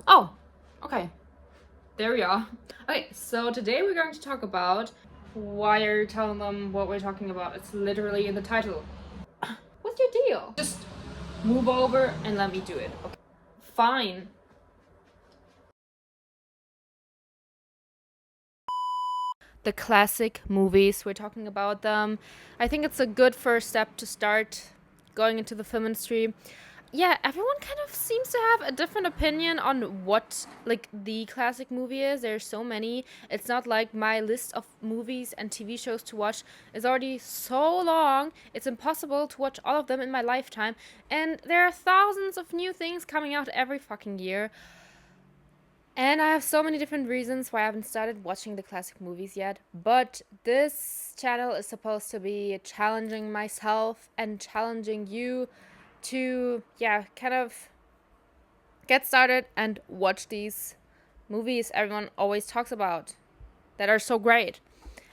Oh, okay. There we are. Okay, so today we're going to talk about why are you telling them what we're talking about? It's literally in the title. What's your deal? Just move over and let me do it. Okay. Fine. The classic movies, we're talking about them. I think it's a good first step to start going into the film industry. Yeah, everyone kind of seems to have a different opinion on what like the classic movie is. There's so many. It's not like my list of movies and TV shows to watch is already so long. It's impossible to watch all of them in my lifetime. And there are thousands of new things coming out every fucking year. And I have so many different reasons why I haven't started watching the classic movies yet. But this channel is supposed to be challenging myself and challenging you to, yeah, kind of get started and watch these movies everyone always talks about that are so great.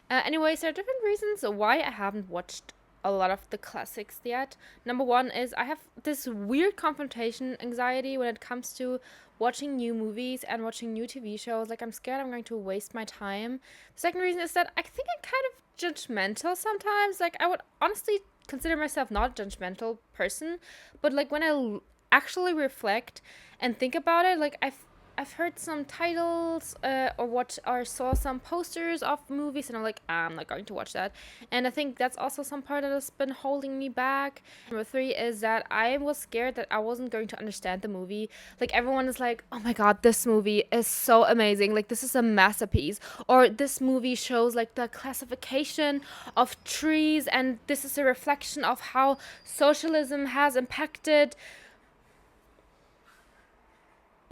Anyways, there are different reasons why I haven't watched a lot of the classics yet. Number one is I have this weird confrontation anxiety when it comes to watching new movies and watching new TV shows. Like, I'm scared I'm going to waste my time. The second reason is that I think I'm kind of judgmental sometimes. Like, I would honestly consider myself not a judgmental person, but like when I actually reflect and think about it, like I've heard some titles or watched or saw some posters of movies, and I'm like, I'm not going to watch that. And I think that's also some part that has been holding me back. Number three is that I was scared that I wasn't going to understand the movie. Like, everyone is like, oh my god, this movie is so amazing. Like, this is a masterpiece. Or this movie shows like the classification of trees, and this is a reflection of how socialism has impacted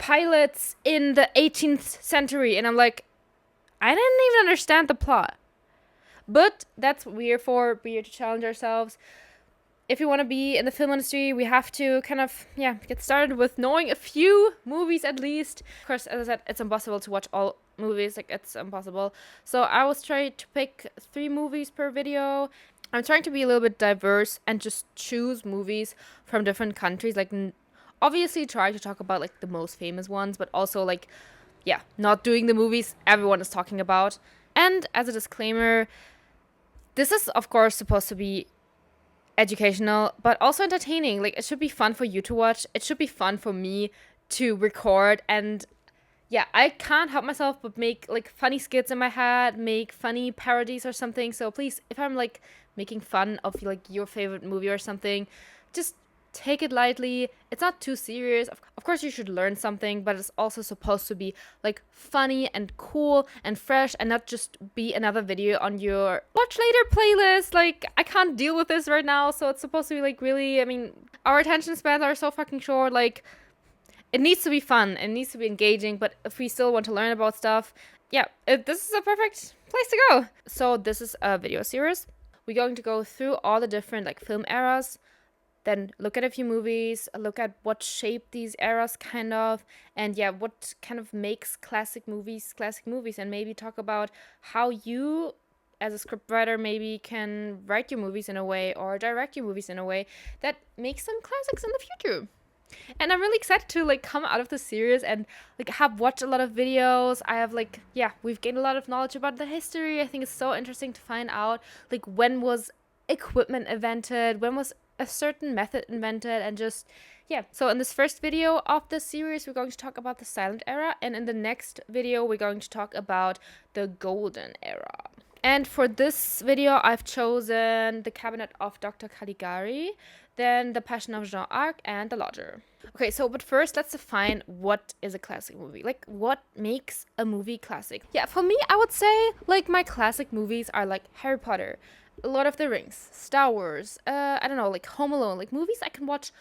pilots in the 18th century. And I'm like, I didn't even understand the plot. But that's what we're for. We're here to challenge ourselves. If you want to be in the film industry, we have to kind of, yeah, get started with knowing a few movies at least. Of course, as I said, it's impossible to watch all movies. Like, it's impossible. So I was trying to pick 3 movies per video. I'm trying to be a little bit diverse and just choose movies from different countries. Like, obviously try to talk about like the most famous ones, but also like, yeah, not doing the movies everyone is talking about. And as a disclaimer, this is of course supposed to be educational but also entertaining. Like, it should be fun for you to watch, it should be fun for me to record. And yeah, I can't help myself but make like funny skits in my head, make funny parodies or something. So please, if I'm like making fun of like your favorite movie or something, just take it lightly. It's not too serious. Of course, you should learn something, but it's also supposed to be like funny and cool and fresh, and not just be another video on your watch later playlist. Like, I can't deal with this right now. So it's supposed to be like really, I mean, our attention spans are so fucking short. Like, it needs to be fun, it needs to be engaging, but if we still want to learn about stuff, yeah, this is a perfect place to go. So this is a video series. We're going to go through all the different like film eras, then look at a few movies, look at what shaped these eras kind of, and yeah, what kind of makes classic movies, and maybe talk about how you as a scriptwriter maybe can write your movies in a way or direct your movies in a way that makes them classics in the future. And I'm really excited to like come out of the series and like have watched a lot of videos. I have like, yeah, we've gained a lot of knowledge about the history. I think it's so interesting to find out like when was equipment invented, when was a certain method invented, and just, yeah. So in this first video of the series, we're going to talk about the silent era, and in the next video we're going to talk about the golden era. And for this video, I've chosen the Cabinet of Dr. Caligari, then the Passion of Joan Arc, and the Lodger. Okay, so but first let's define what is a classic movie. Like, what makes a movie classic? Yeah, for me, I would say like my classic movies are like Harry Potter, Lord of the Rings, Star Wars, I don't know, like Home Alone, like movies I can watch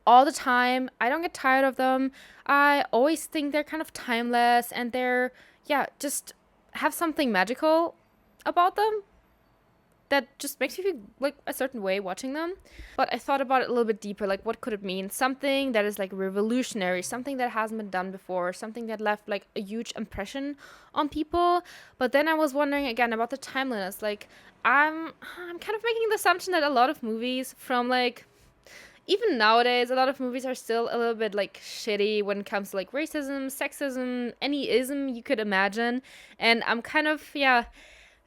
all the time. I don't get tired of them. I always think they're kind of timeless, and they're, yeah, just have something magical about them that just makes you feel like a certain way watching them. But I thought about it a little bit deeper, like what could it mean? Something that is like revolutionary, something that hasn't been done before, something that left like a huge impression on people. But then I was wondering again about the timeliness. Like, I'm kind of making the assumption that a lot of movies from like even nowadays, a lot of movies are still a little bit like shitty when it comes to like racism, sexism, any ism you could imagine. And I'm kind of, yeah,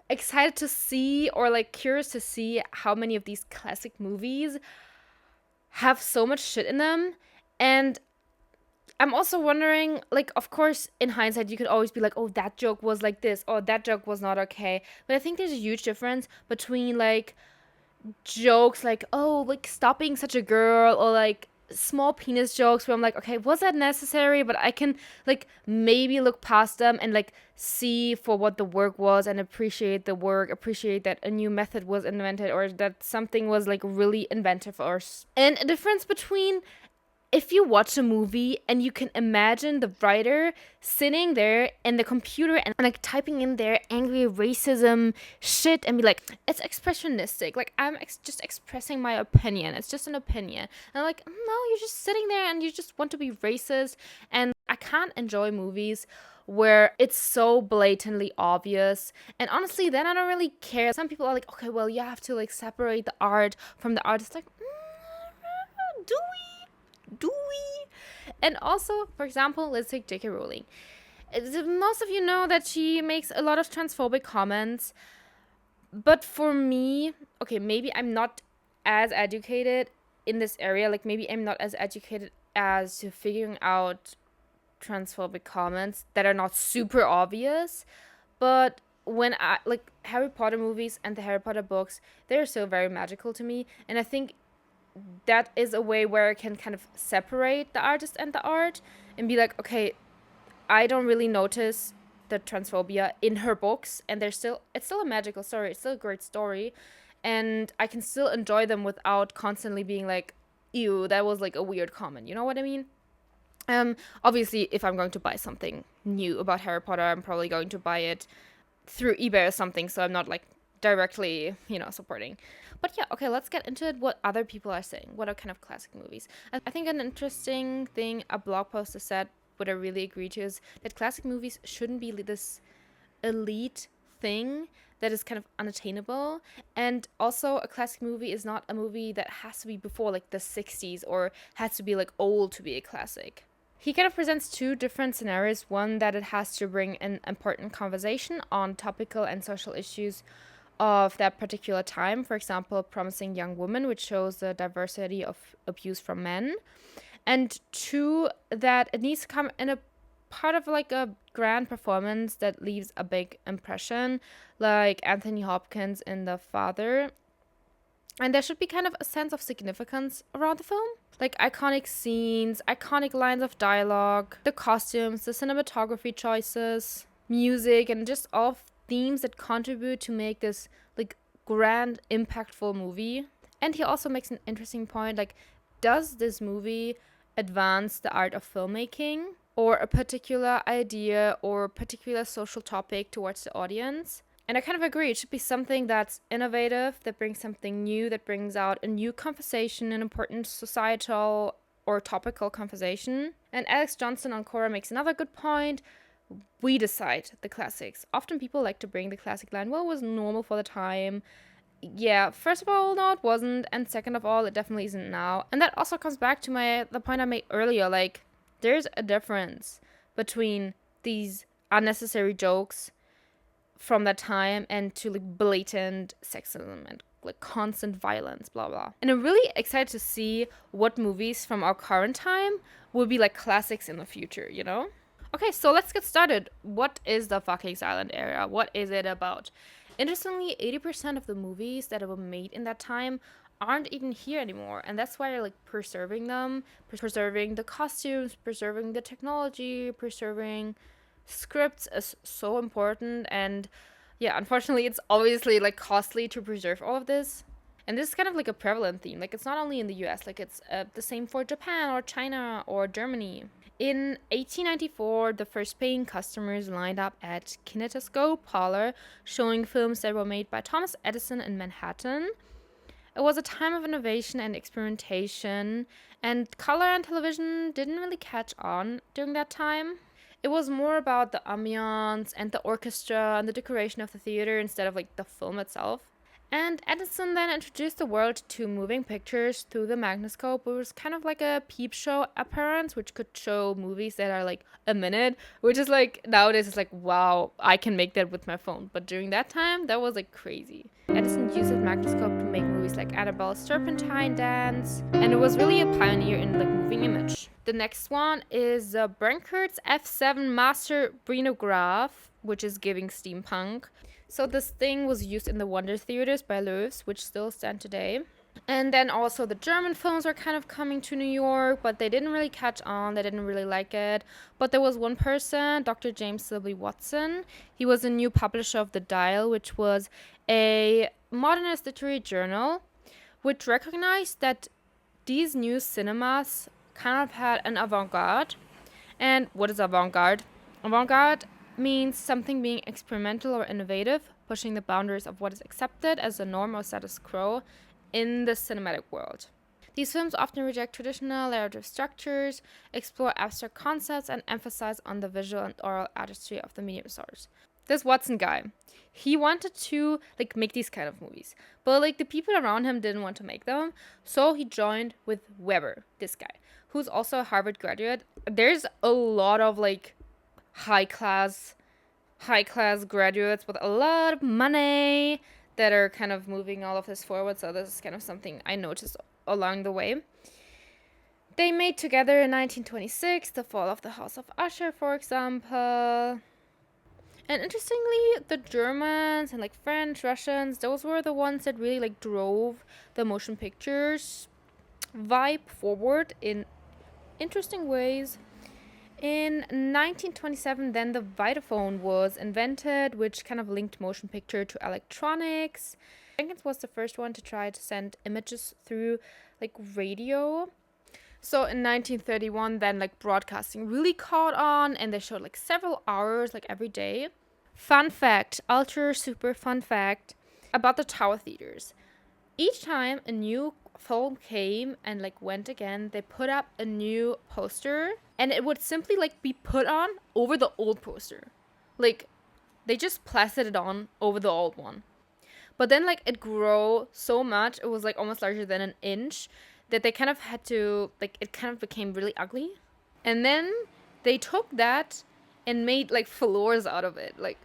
excited to see, or like curious to see how many of these classic movies have so much shit in them. And I'm also wondering, like, of course, in hindsight, you could always be like, oh, that joke was like this, or that joke was not okay. But I think there's a huge difference between, like, jokes like, oh, like, stop being such a girl, or, like, small penis jokes where I'm like, okay, was that necessary? But I can, like, maybe look past them and, like, see for what the work was and appreciate the work, appreciate that a new method was invented, or that something was, like, really inventive. And a difference between if you watch a movie and you can imagine the writer sitting there in the computer and like typing in their angry racism shit and be like, it's expressionistic. Like, I'm just expressing my opinion. It's just an opinion. And I'm like, no, you're just sitting there and you just want to be racist. And I can't enjoy movies where it's so blatantly obvious. And honestly, then I don't really care. Some people are like, okay, well, you have to like separate the art from the artist. Like, do we? Do we? And also, for example, let's take J.K. Rowling. Most of you know that she makes a lot of transphobic comments. But for me, okay, maybe I'm not as educated in this area. Like, maybe I'm not as educated as to figuring out transphobic comments that are not super obvious. But when I, like, Harry Potter movies and the Harry Potter books, they're so very magical to me. And I think that is a way where I can kind of separate the artist and the art and be like, okay, I don't really notice the transphobia in her books, and it's still a magical story. It's still a great story, and I can still enjoy them without constantly being like, ew, that was like a weird comment. You know what I mean? Obviously, if I'm going to buy something new about Harry Potter, I'm probably going to buy it through eBay or something, so I'm not like directly, supporting. But yeah, okay, let's get into it. What other people are saying. What are kind of classic movies? I think an interesting thing a blog post has said, what I really agree to, is that classic movies shouldn't be this elite thing that is kind of unattainable. And also, a classic movie is not a movie that has to be before like the 60s or has to be like old to be a classic. He kind of presents two different scenarios. One, that it has to bring an important conversation on topical and social issues of that particular time. For example, Promising Young Woman, which shows the diversity of abuse from men. And two, that it needs to come in a part of like a grand performance that leaves a big impression, like Anthony Hopkins in The Father. And there should be kind of a sense of significance around the film. Like iconic scenes, iconic lines of dialogue, the costumes, the cinematography choices, music, and just all themes that contribute to make this like grand, impactful movie. And he also makes an interesting point, like, does this movie advance the art of filmmaking or a particular idea or a particular social topic towards the audience? And I kind of agree. It should be something that's innovative, that brings something new, that brings out a new conversation, an important societal or topical conversation. And Alex Johnson on Quora makes another good point. We decide the classics. Often people like to bring the classic line, well, it was normal for the time. Yeah, first of all, no, it wasn't. And second of all, it definitely isn't now. And that also comes back to the point I made earlier. Like, there's a difference between these unnecessary jokes from that time and to like blatant sexism and like constant violence, blah blah. And I'm really excited to see what movies from our current time will be like classics in the future, Okay, so let's get started. What is the fucking silent era? What is it about? Interestingly, 80% of the movies that were made in that time aren't even here anymore, and that's why I like preserving them, preserving the costumes, preserving the technology, preserving scripts is so important. And yeah, unfortunately, it's obviously like costly to preserve all of this. And this is kind of like a prevalent theme. Like, it's not only in the US, like it's the same for Japan or China or Germany. In 1894, the first paying customers lined up at Kinetoscope Parlor, showing films that were made by Thomas Edison in Manhattan. It was a time of innovation and experimentation, and color and television didn't really catch on during that time. It was more about the ambiance and the orchestra and the decoration of the theater instead of like the film itself. And Edison then introduced the world to moving pictures through the magnoscope. It was kind of like a peep show appearance, which could show movies that are like a minute, which is like nowadays it's like, wow, I can make that with my phone. But during that time, that was like crazy. Edison used his magnoscope to make movies like Annabelle's Serpentine Dance, and it was really a pioneer in like moving image. The next one is Brenkert's F7 Master Brenograph, which is giving steampunk. So this thing was used in the Wonder Theaters by Loews, which still stand today. And then also the German films are kind of coming to New York, but they didn't really catch on. They didn't really like it. But there was one person, Dr. James Sibley Watson. He was a new publisher of The Dial, which was a modernist literary journal, which recognized that these new cinemas kind of had an avant-garde. And what is avant-garde? Avant-garde means something being experimental or innovative, pushing the boundaries of what is accepted as a norm or status quo in the cinematic world. These films often reject traditional narrative structures, explore abstract concepts, and emphasize on the visual and oral artistry of the medium source. This Watson guy, he wanted to like make these kind of movies, but like the people around him didn't want to make them, so he joined with Weber, this guy, who's also a Harvard graduate. There's a lot of like high class graduates with a lot of money that are kind of moving all of this forward. So this is kind of something I noticed along the way. They made together in 1926 The Fall of the House of Usher, for example. And interestingly, the Germans and like French, Russians, those were the ones that really like drove the motion pictures vibe forward in interesting ways. In 1927, then the Vitaphone was invented, which kind of linked motion picture to electronics. Jenkins was the first one to try to send images through like radio. So in 1931, then like broadcasting really caught on, and they showed like several hours like every day. Fun fact, ultra super fun fact about the Tower theaters. Each time a new film came and like went again, they put up a new poster, and it would simply like be put on over the old poster. Like they just plastered it on over the old one. But then like it grew so much, it was like almost larger than an inch, that they kind of had to like, it kind of became really ugly. And then they took that and made like floors out of it. Like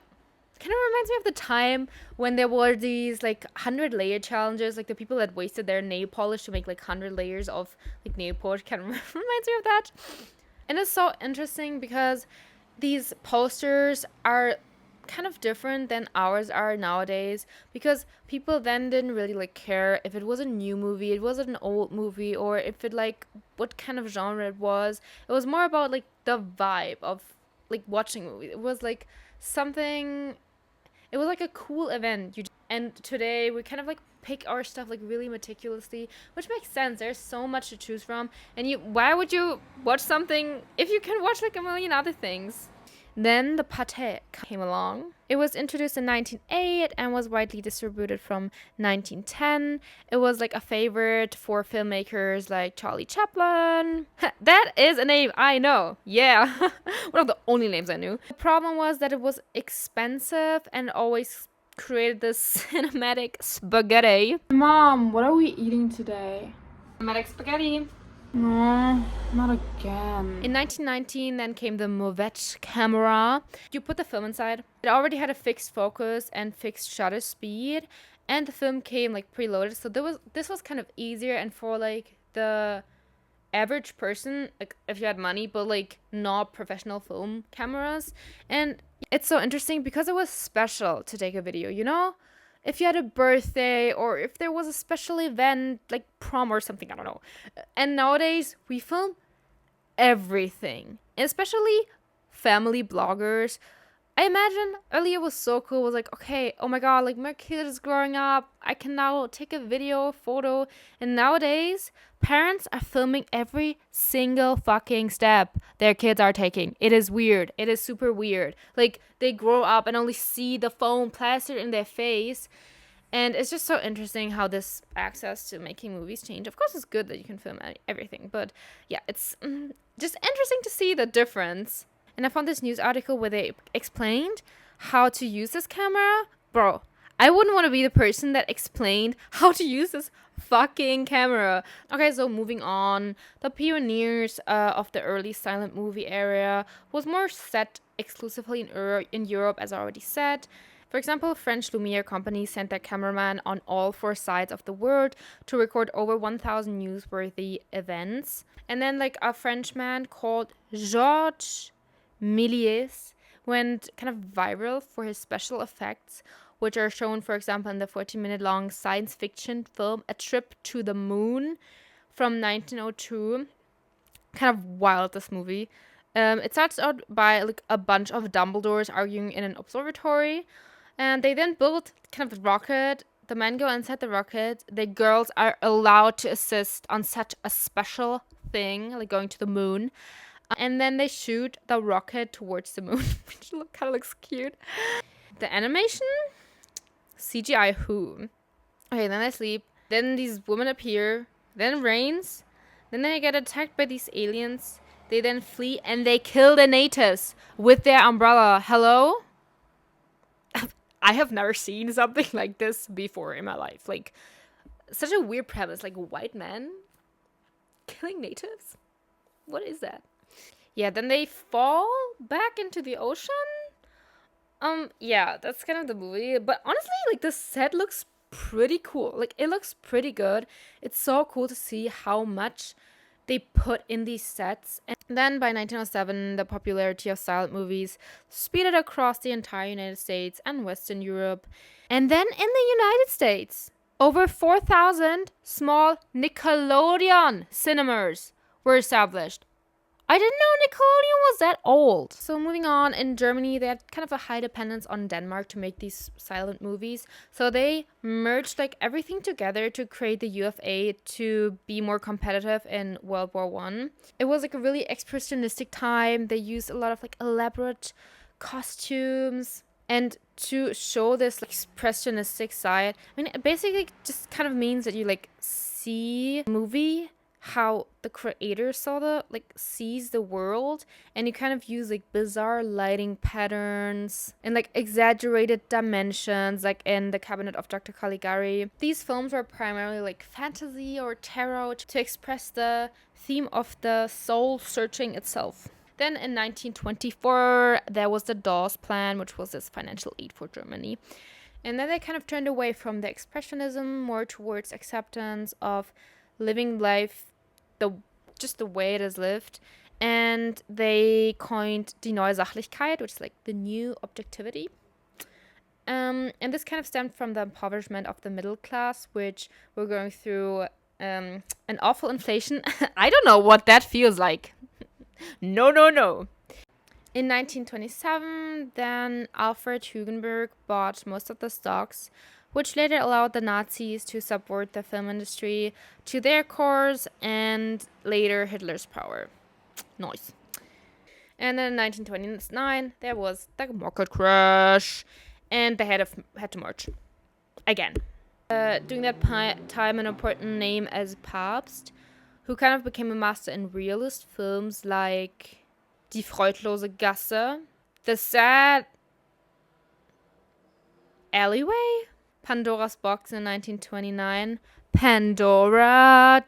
kind of reminds me of the time when there were these like 100 layer challenges, like the people that wasted their nail polish to make like 100 layers of like nail polish. Kind of reminds me of that. And it's so interesting because these posters are kind of different than ours are nowadays, because people then didn't really like care if it was a new movie, it was an old movie, or if it like what kind of genre it was. It was more about like the vibe of like watching movies. It was like something, it was like a cool event. And today we kind of like pick our stuff like really meticulously, which makes sense. There's so much to choose from, and why would you watch something if you can watch like a million other things? Then the Pathé came along. It was introduced in 1908 and was widely distributed from 1910. It was like a favorite for filmmakers like Charlie Chaplin. That is a name I know. Yeah. One of the only names I knew. The problem was that it was expensive and always created this cinematic spaghetti. Mom, what are we eating today? Cinematic spaghetti. No, not again. In 1919, then came the Movet camera. You put the film inside. It already had a fixed focus and fixed shutter speed, and the film came like preloaded. So this was kind of easier, and for like the average person, like if you had money, but like not professional film cameras. And it's so interesting because it was special to take a video, you know? If you had a birthday, or if there was a special event like prom or something, I don't know. And nowadays we film everything, and especially family bloggers. I imagine earlier was so cool. It was like, okay, oh my god, like my kid is growing up, I can now take a video, photo. And nowadays parents are filming every single fucking step their kids are taking. It is weird. It is super weird. Like they grow up and only see the phone plastered in their face. And it's just so interesting how this access to making movies change. Of course, it's good that you can film everything, but yeah, it's just interesting to see the difference. And I found this news article where they explained how to use this camera. Bro, I wouldn't want to be the person that explained how to use this fucking camera. Okay, so moving on. The pioneers of the early silent movie era was more set exclusively in Europe, as I already said. For example, French Lumiere companies sent their cameraman on all four sides of the world to record over 1,000 newsworthy events. And then, like, a Frenchman called Georges Méliès went kind of viral for his special effects, which are shown, for example, in the 14-minute long science fiction film A Trip to the Moon from 1902. Kind of wild, this movie. It starts out by like a bunch of Dumbledores arguing in an observatory, and they then build kind of the rocket. The men go inside the rocket. The girls are allowed to assist on such a special thing, like going to the moon. And then they shoot the rocket towards the moon, which kind of looks cute. The animation? CGI who? Okay, then they sleep. Then these women appear. Then it rains. Then they get attacked by these aliens. They then flee and they kill the natives with their umbrella. Hello? I have never seen something like this before in my life. Like, such a weird premise. Like, white men killing natives? What is that? Yeah, then they fall back into the ocean. Yeah, that's kind of the movie. But honestly, like, the set looks pretty cool. Like, it looks pretty good. It's so cool to see how much they put in these sets. And then by 1907, the popularity of silent movies speeded across the entire United States and Western Europe. And then in the United States, over 4,000 small Nickelodeon cinemas were established. I didn't know Nickelodeon was that old. So moving on, in Germany, they had kind of a high dependence on Denmark to make these silent movies. So they merged like everything together to create the UFA to be more competitive in World War I. It was like a really expressionistic time. They used a lot of like elaborate costumes. And to show this like, expressionistic side, I mean, it basically just kind of means that you like see a movie how the creator sees the world, and you kind of use like bizarre lighting patterns and like exaggerated dimensions, like in the Cabinet of Dr. Caligari. These films were primarily like fantasy or tarot to express the theme of the soul searching itself. Then in 1924, there was the Dawes Plan, which was this financial aid for Germany. And then they kind of turned away from the expressionism more towards acceptance of living life just the way it is lived, and they coined die neue Sachlichkeit, which is like the new objectivity. And this kind of stemmed from the impoverishment of the middle class, which were going through an awful inflation. I don't know what that feels like. No. In 1927, then Alfred Hugenberg bought most of the stocks, which later allowed the Nazis to subvert the film industry to their cause and later Hitler's power. Nice. And then in 1929, there was the market crash, and they had to merge again. During that time, an important name as Papst, who kind of became a master in realist films like Die Freudlose Gasse, The Sad Alleyway, Pandora's Box in 1929, Pandora,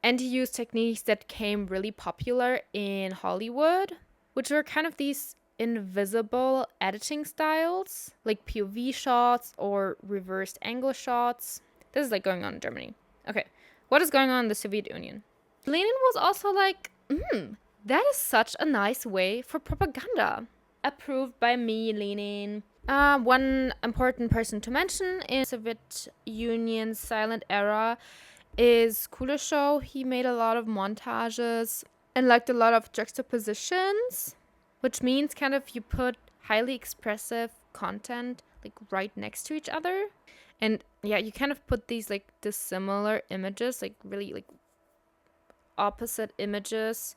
and he used techniques that became really popular in Hollywood, which were kind of these invisible editing styles, like POV shots or reversed angle shots. This is like going on in Germany. Okay, what is going on in the Soviet Union? Lenin was also like, that is such a nice way for propaganda. Approved by me, Lenin. One important person to mention in Soviet Union's silent era is Kuleshov. He made a lot of montages and liked a lot of juxtapositions, which means kind of you put highly expressive content like right next to each other. And yeah, you kind of put these like dissimilar images, like really like opposite images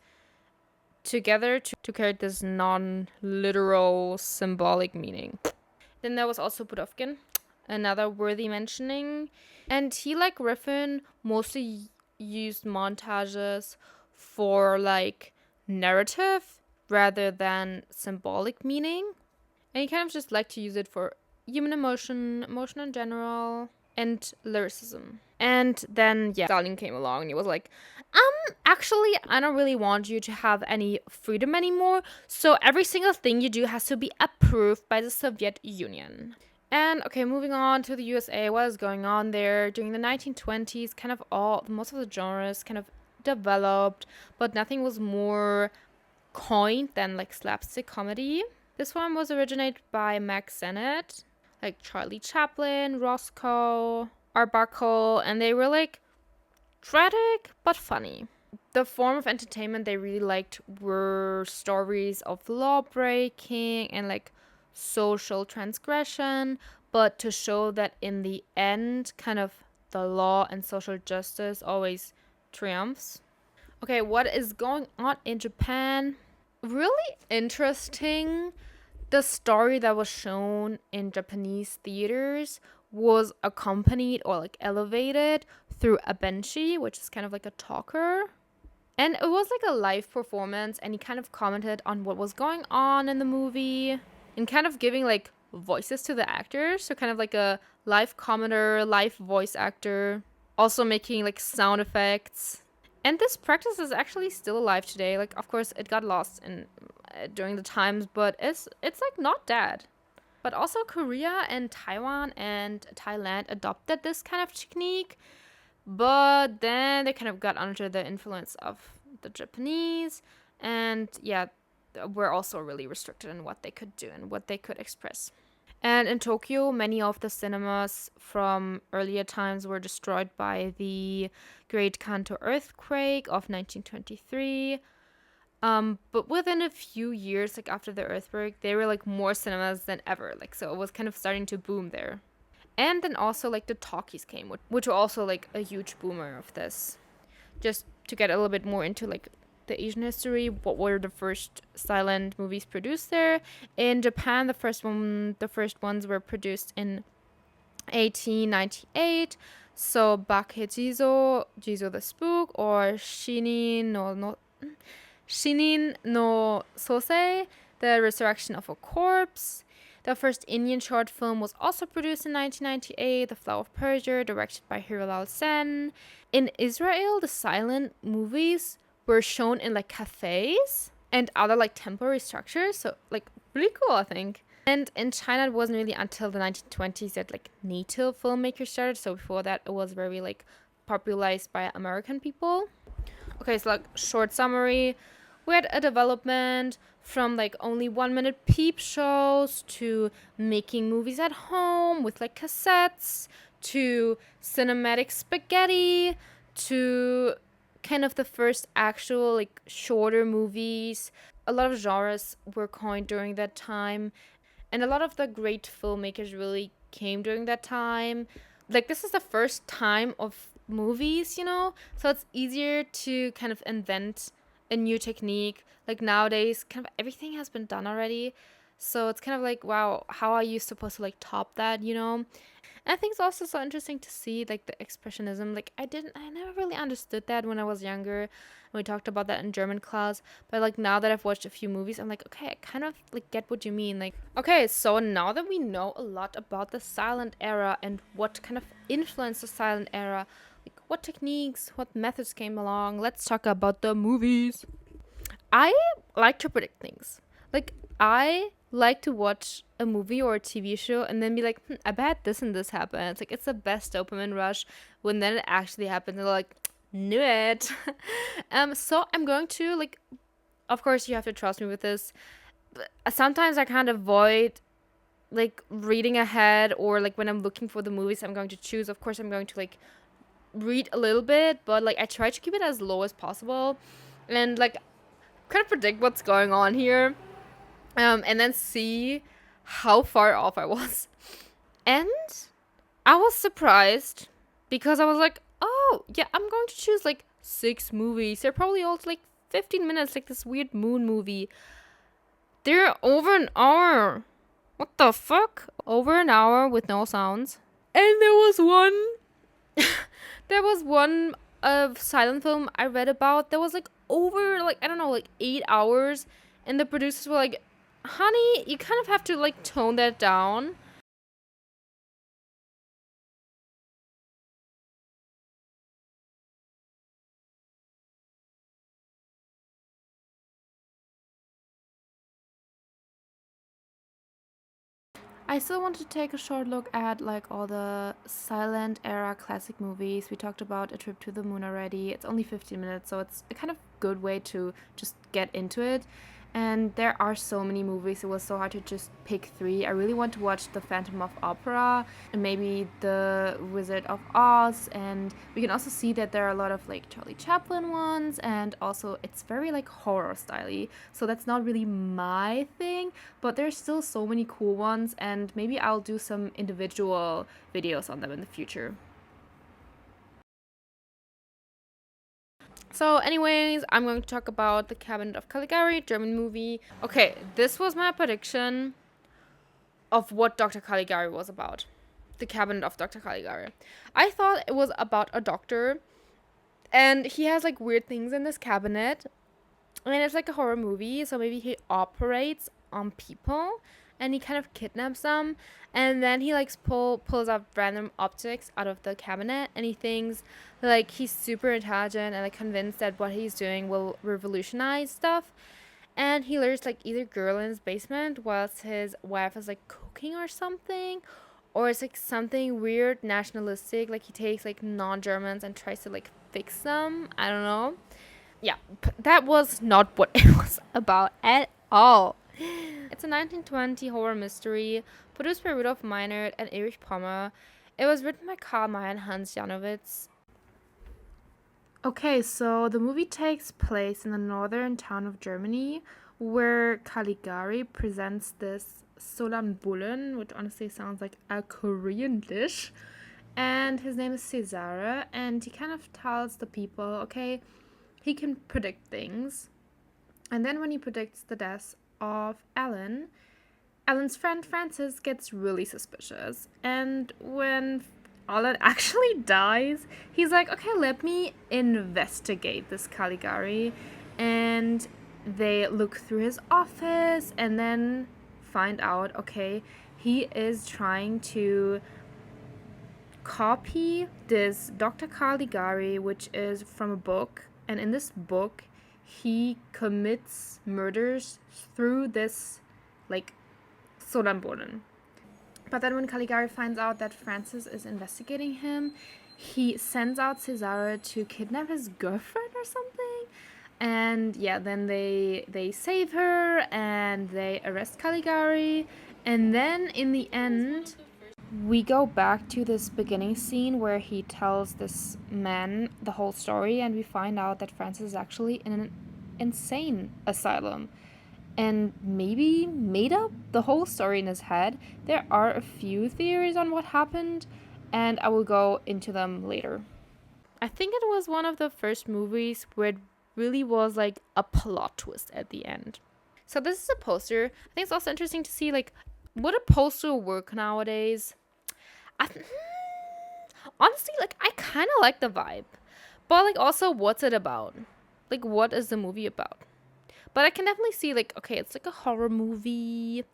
together to create this non-literal symbolic meaning. Then there was also Pudovkin, another worthy mentioning. And he, like Griffin, mostly used montages for like narrative rather than symbolic meaning. And he kind of just liked to use it for human emotion, emotion in general, and lyricism. And then, yeah, Stalin came along and he was like, actually, I don't really want you to have any freedom anymore. So every single thing you do has to be approved by the Soviet Union. And okay, moving on to the USA, what is going on there? During the 1920s, kind of most of the genres kind of developed, but nothing was more coined than like slapstick comedy. This one was originated by Max Sennett, like Charlie Chaplin, Roscoe, Arbuckle, and they were like tragic but funny. The form of entertainment they really liked were stories of law breaking and like social transgression, but to show that in the end, kind of the law and social justice always triumphs. Okay, what is going on in Japan? Really interesting. The story that was shown in Japanese theaters was accompanied or like elevated through a benshi, which is kind of like a talker. And it was like a live performance, and he kind of commented on what was going on in the movie and kind of giving like voices to the actors. So kind of like a live commenter, live voice actor, also making like sound effects. And this practice is actually still alive today. Like, of course, it got lost in during the times, but it's like not dead. But also Korea and Taiwan and Thailand adopted this kind of technique, but then they kind of got under the influence of the Japanese, and yeah, were also really restricted in what they could do and what they could express. And in Tokyo, many of the cinemas from earlier times were destroyed by the Great Kanto earthquake of 1923. But within a few years, like after the earthquake, there were like more cinemas than ever. Like, so it was kind of starting to boom there. And then also like the talkies came, which were also like a huge boomer of this. Just to get a little bit more into like the Asian history, what were the first silent movies produced there? In Japan, the first ones were produced in 1898. So Bakejizo, Jizo the Spook, or Shinin no Sosei, The Resurrection of a Corpse. The first Indian short film was also produced in 1998, The Flower of Persia, directed by Hiralal Sen. In Israel, the silent movies were shown in like cafes and other like temporary structures, so like really cool, I think. And in China, it wasn't really until the 1920s that like native filmmakers started. So before that, it was very like popularized by American people. Okay, so like short summary, we had a development from like only 1 minute peep shows to making movies at home with like cassettes to cinematic spaghetti to kind of the first actual like shorter movies. A lot of genres were coined during that time, and a lot of the great filmmakers really came during that time. Like, this is the first time of movies, so it's easier to kind of invent a new technique. Like, nowadays, kind of everything has been done already, so it's kind of like, wow, how are you supposed to like top that? And I think it's also so interesting to see like the expressionism. Like, I never really understood that when I was younger, and we talked about that in German class. But like, now that I've watched a few movies, I'm like, okay, I kind of like get what you mean. Like, okay, so now that we know a lot about the silent era and what kind of influenced the silent era, like what techniques, what methods came along, let's talk about the movies. I like to predict things. Like, I like to watch a movie or a TV show and then be like, I bet this and this happened. It's like, it's the best dopamine rush when then it actually happens. And they're like, knew it. So I'm going to like, of course you have to trust me with this. But sometimes I can't avoid like reading ahead, or like when I'm looking for the movies I'm going to choose. Of course I'm going to like read a little bit, but like I try to keep it as low as possible and like kind of predict what's going on here. And then see how far off I was. And I was surprised because I was like, oh, yeah, I'm going to choose like 6 movies. They're probably all like 15 minutes, like this weird moon movie. They're over an hour. What the fuck? Over an hour with no sounds. And there was one silent film I read about that was like over like, I don't know, like 8 hours. And the producers were like, honey, you kind of have to like tone that down. I still want to take a short look at like all the silent era classic movies. We talked about A Trip to the Moon already. It's only 15 minutes, so it's a kind of good way to just get into it. And there are so many movies, it was so hard to just pick three. I really want to watch The Phantom of Opera and maybe The Wizard of Oz. And we can also see that there are a lot of like Charlie Chaplin ones, and also it's very like horror styly. So that's not really my thing, but there's still so many cool ones, and maybe I'll do some individual videos on them in the future. So, anyways, I'm going to talk about The Cabinet of Caligari, German movie. Okay, this was my prediction of what Dr. Caligari was about. The Cabinet of Dr. Caligari. I thought it was about a doctor, and he has like weird things in this cabinet, and it's like a horror movie, so maybe he operates on people and he kind of kidnaps them, and then he like pulls out random objects out of the cabinet, and he thinks like he's super intelligent and like convinced that what he's doing will revolutionize stuff. And he lures like either girl in his basement whilst his wife is like cooking or something, or it's like something weird nationalistic, like he takes like non-Germans and tries to like fix them. I don't know. Yeah, that was not what it was about at all. It's a 1920 horror mystery produced by Rudolf Meinert and Erich Pommer. It was written by Karl May and Hans Janowitz. Okay, so the movie takes place in the northern town of Germany, where Caligari presents this Solanbullen, which honestly sounds like a Korean dish. And his name is Cesare, and he kind of tells the people, okay, he can predict things. And then when he predicts the death of Alan's friend Francis gets really suspicious. And when Alan actually dies, he's like, okay, let me investigate this Caligari. And they look through his office and then find out, okay, he is trying to copy this Dr. Caligari, which is from a book. And in this book, he commits murders through this, like, Solanboden. But then when Caligari finds out that Francis is investigating him, he sends out Cesare to kidnap his girlfriend or something. And yeah, then they save her and they arrest Caligari. And then in the end, we go back to this beginning scene where he tells this man the whole story, and we find out that Francis is actually in an insane asylum and maybe made up the whole story in his head. There are a few theories on what happened, and I will go into them later. I think it was one of the first movies where it really was like a plot twist at the end. So this is a poster. I think it's also interesting to see like would a poster work nowadays? Honestly, like I kind of like the vibe, but like also what's it about? Like what is the movie about? But I can definitely see like okay, it's like a horror movie.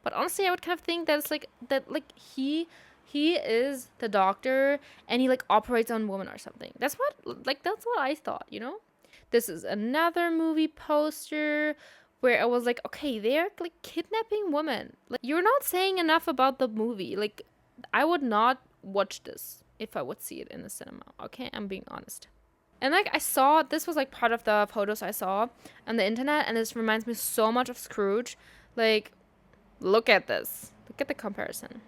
But honestly, I would kind of think that it's like that like he is the doctor and he like operates on women or something. That's what I thought, you know? This is another movie poster where I was like, okay, they're like kidnapping women. Like you're not saying enough about the movie. Like I would not watch this if I would see it in the cinema. Okay, I'm being honest. And like I saw this was like part of the photos I saw on the internet, and this reminds me so much of Scrooge. Like look at this. Look at the comparison.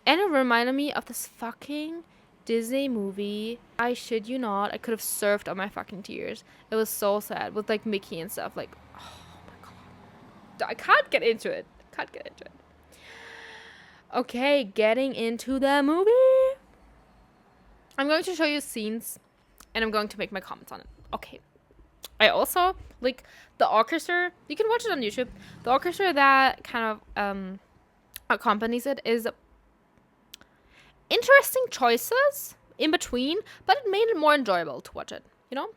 And it reminded me of this fucking Disney movie. I shit you not. I could have surfed on my fucking tears. It was so sad with like Mickey and stuff. Like, oh my god. I can't get into it. Okay, getting into the movie. I'm going to show you scenes and I'm going to make my comments on it. Okay. I also like the orchestra. You can watch it on YouTube. The orchestra that kind of accompanies it is interesting choices in between, but it made it more enjoyable to watch it, you know?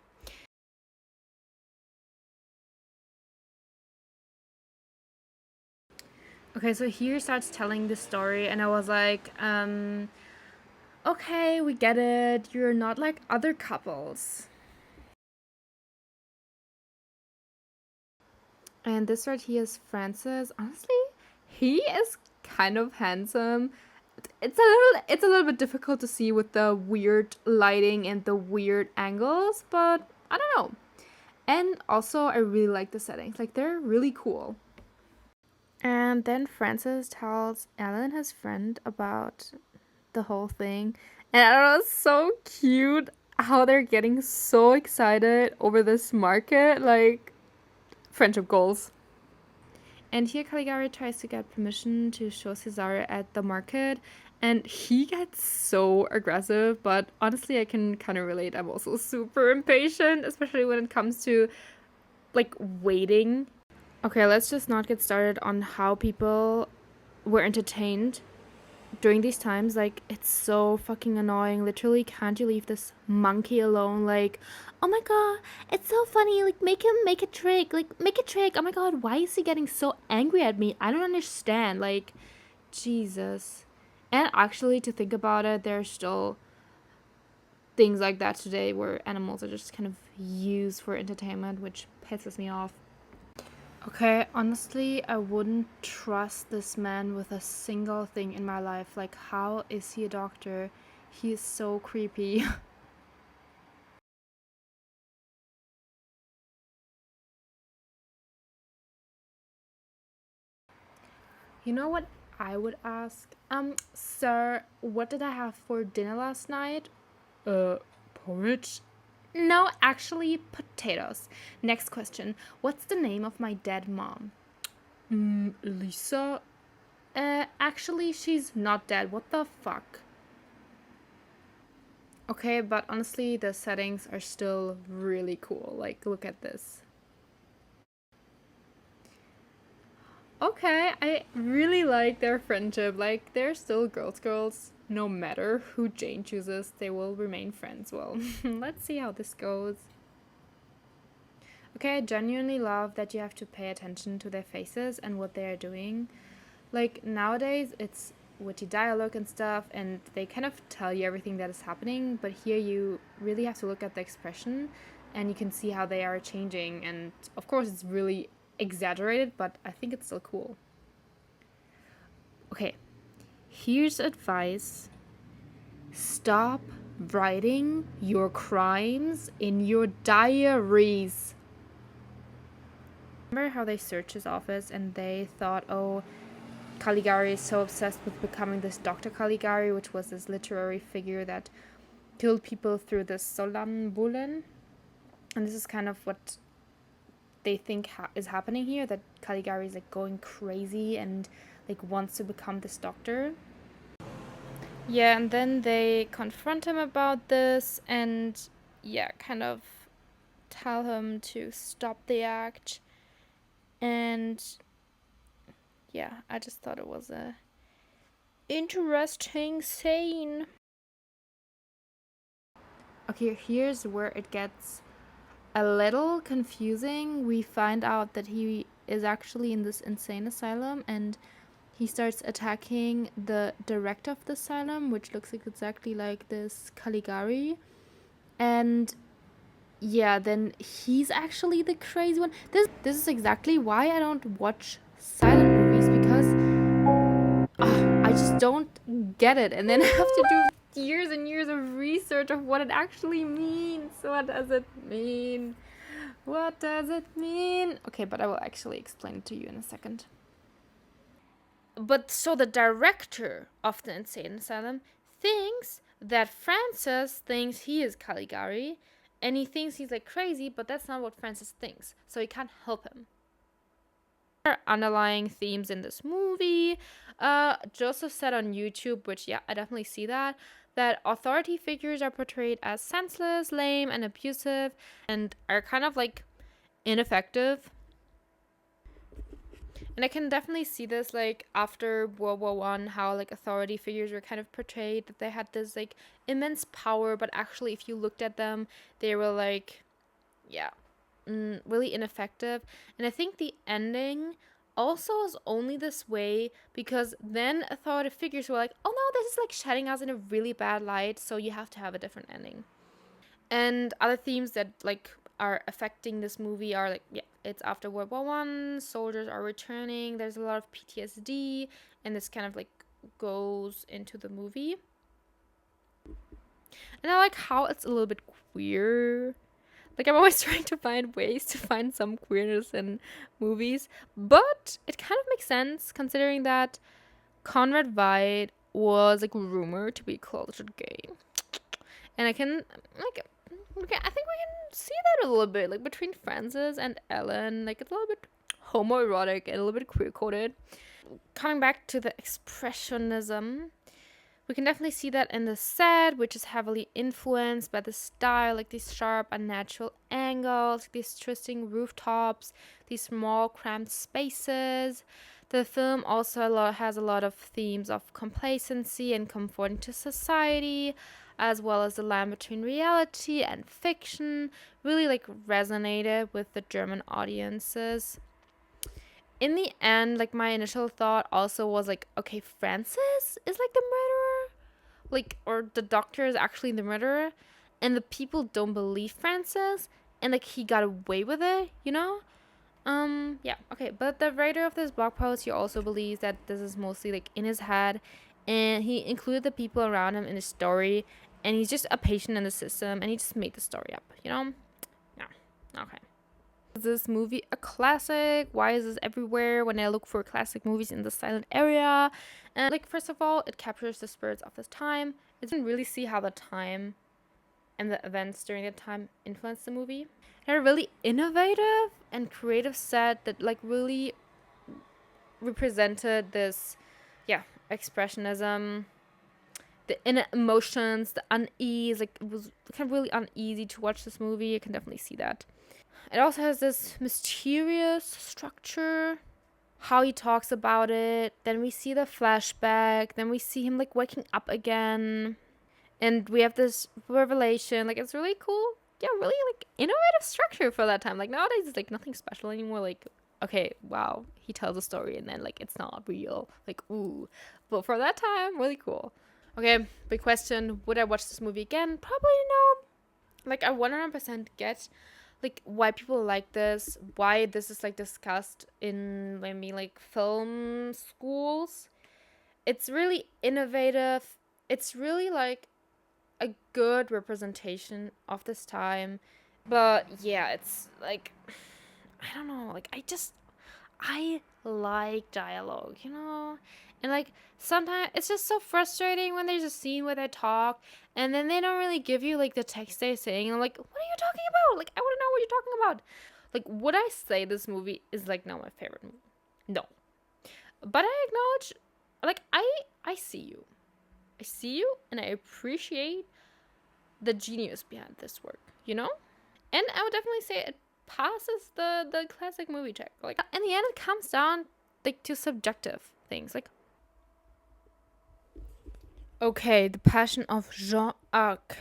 Okay, so here starts telling the story, and I was like, okay, we get it. You're not like other couples. And this right here is Francis. Honestly, he is kind of handsome. It's a little bit difficult to see with the weird lighting and the weird angles, but I don't know. And also I really like the settings. Like they're really cool. And then Francis tells Alan, his friend, about the whole thing. And I don't know, it's so cute how they're getting so excited over this market. Like, friendship goals. And here Caligari tries to get permission to show Cesare at the market. And he gets so aggressive. But honestly, I can kind of relate. I'm also super impatient, especially when it comes to, like, waiting. Okay, let's just not get started on how people were entertained during these times. Like, it's so fucking annoying. Literally, can't you leave this monkey alone? Like, oh my god, it's so funny. Like, make him make a trick. Like, make a trick. Oh my god, why is he getting so angry at me? I don't understand. Like, Jesus. And actually, to think about it, there's still things like that today where animals are just kind of used for entertainment, which pisses me off. Okay, honestly, I wouldn't trust this man with a single thing in my life. Like, how is he a doctor? He is so creepy. You know what I would ask? Sir, what did I have for dinner last night? Porridge? No, actually, potatoes. Next question. What's the name of my dead mom? Lisa? Actually, she's not dead. What the fuck? Okay, but honestly, the settings are still really cool. Like, look at this. Okay, I really like their friendship. Like, they're still girls. No matter who Jane chooses, they will remain friends. Well, let's see how this goes. Okay, I genuinely love that you have to pay attention to their faces and what they are doing. Like, nowadays, it's witty dialogue and stuff, and they kind of tell you everything that is happening, but here you really have to look at the expression and you can see how they are changing. And of course, it's really exaggerated, but I think it's still cool. Okay, here's advice: stop writing your crimes in your diaries. Remember how they searched his office and they thought, oh, Caligari is so obsessed with becoming this Dr. Caligari, which was this literary figure that killed people through the Solambulen. And this is kind of what they think is happening here, that Caligari is like going crazy and like wants to become this doctor. Yeah, and then they confront him about this and yeah, kind of tell him to stop the act. And yeah, I just thought it was a interesting scene. Okay, here's where it gets a little confusing. We find out that he is actually in this insane asylum and he starts attacking the director of the asylum, which looks like exactly like this Caligari. And yeah, then he's actually the crazy one. This is exactly why I don't watch silent movies, because I just don't get it. And then I have to do years and years of research of what it actually means. What does it mean? What does it mean? Okay, but I will actually explain it to you in a second. But so the director of the insane asylum thinks that Francis thinks he is Caligari, and he thinks he's like crazy, but that's not what Francis thinks, so he can't help him. There are underlying themes in this movie. Joseph said on YouTube, which yeah, I definitely see that authority figures are portrayed as senseless, lame, and abusive, and are kind of like ineffective. And I can definitely see this like after World War I, how like authority figures were kind of portrayed, that they had this like immense power, but actually if you looked at them, they were like, yeah, really ineffective. And I think the ending also is only this way because then authority figures were like, oh no, this is like shedding us in a really bad light, so you have to have a different ending. And other themes that like are affecting this movie are like, yeah, it's after World War One, soldiers are returning, there's a lot of PTSD, and this kind of like goes into the movie. And I like how it's a little bit queer. Like, I'm always trying to find ways to find some queerness in movies, but it kind of makes sense considering that Conrad Veidt was like rumored to be closeted gay, and I can like, okay, I think we can see that a little bit, like between Francis and Ellen, like it's a little bit homoerotic and a little bit queer coded. Coming back to the expressionism, we can definitely see that in the set, which is heavily influenced by the style, like these sharp, unnatural angles, these twisting rooftops, these small, cramped spaces. The film also has a lot of themes of complacency and conforming to society, as well as the line between reality and fiction, really like resonated with the German audiences. In the end, like my initial thought also was like, okay, Francis is like the murderer, like, or the doctor is actually the murderer, and the people don't believe Francis, and like he got away with it, you know? Yeah, okay, but the writer of this blog post, he also believes that this is mostly like in his head, and he included the people around him in his story, and he's just a patient in the system, and he just made the story up, you know? Yeah, okay. Is this movie a classic? Why is this everywhere when I look for classic movies in the silent area? And like, first of all, it captures the spirits of this time. It didn't really see how the time and the events during that time influenced the movie. They're really innovative and creative set that like really represented this, yeah, expressionism, the inner emotions, the unease. Like, it was kind of really uneasy to watch this movie. You can definitely see that. It also has this mysterious structure, how he talks about it. Then we see the flashback. Then we see him like waking up again. And we have this revelation. Like, it's really cool. Yeah, really like innovative structure for that time. Like, nowadays it's like nothing special anymore. Like, okay, wow, he tells a story and then like it's not real. Like, ooh. But for that time, really cool. Okay, big question. Would I watch this movie again? Probably no. Like, I 100% get like why people like this, why this is like discussed in maybe like film schools. It's really innovative. It's really like a good representation of this time. But yeah, it's like, I don't know, like I like dialogue, you know? And like sometimes it's just so frustrating when there's a scene where they talk and then they don't really give you like the text they're saying. And I'm like, what are you talking about? Like, I want to know what you're talking about. Like, would I say this movie is like not my favorite movie? No. But I acknowledge, like, I see you. I see you and I appreciate the genius behind this work, you know? And I would definitely say it passes the classic movie check. Like, in the end, it comes down like to subjective things. Like, okay, the Passion of Joan Arc.